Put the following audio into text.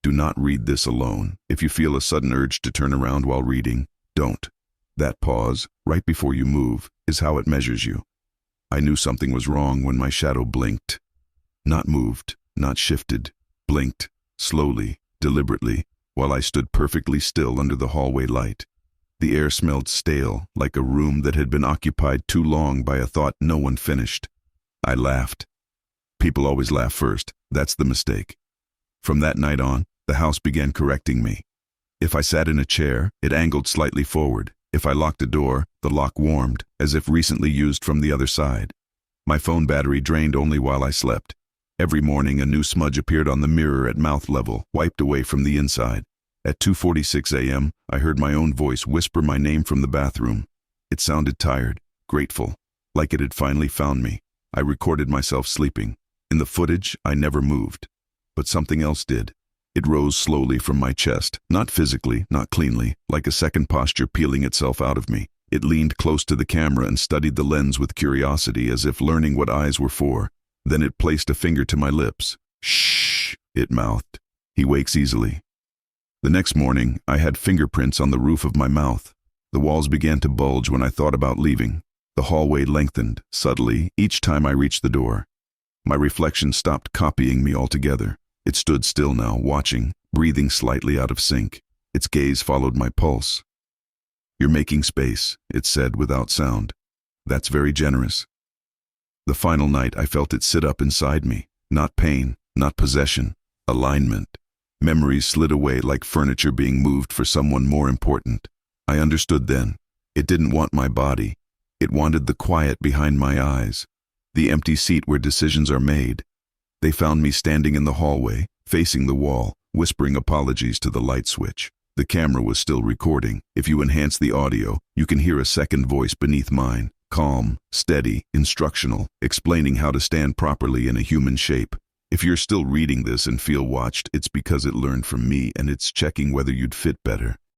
Do not read this alone. If you feel a sudden urge to turn around while reading, don't. That pause, right before you move, is how it measures you. I knew something was wrong when my shadow blinked. Not moved, not shifted, blinked, slowly, deliberately, while I stood perfectly still under the hallway light. The air smelled stale, like a room that had been occupied too long by a thought no one finished. I laughed. People always laugh first. That's the mistake. From that night on, the house began correcting me. If I sat in a chair, it angled slightly forward. If I locked a door, the lock warmed, as if recently used from the other side. My phone battery drained only while I slept. Every morning a new smudge appeared on the mirror at mouth level, wiped away from the inside. At 2:46 a.m., I heard my own voice whisper my name from the bathroom. It sounded tired, grateful, like it had finally found me. I recorded myself sleeping. In the footage, I never moved. But something else did. It rose slowly from my chest, not physically, not cleanly, like a second posture peeling itself out of me. It leaned close to the camera and studied the lens with curiosity, as if learning what eyes were for. Then it placed a finger to my lips. "Shh," it mouthed. "He wakes easily." The next morning, I had fingerprints on the roof of my mouth. The walls began to bulge when I thought about leaving. The hallway lengthened, subtly, each time I reached the door. My reflection stopped copying me altogether. It stood still now, watching, breathing slightly out of sync. Its gaze followed my pulse. "You're making space," it said without sound. "That's very generous." The final night, I felt it sit up inside me. Not pain, not possession, alignment. Memories slid away like furniture being moved for someone more important. I understood then. It didn't want my body. It wanted the quiet behind my eyes, the empty seat where decisions are made. They found me standing in the hallway, facing the wall, whispering apologies to the light switch. The camera was still recording. If you enhance the audio, you can hear a second voice beneath mine, calm, steady, instructional, explaining how to stand properly in a human shape. If you're still reading this and feel watched, it's because it learned from me and it's checking whether you'd fit better.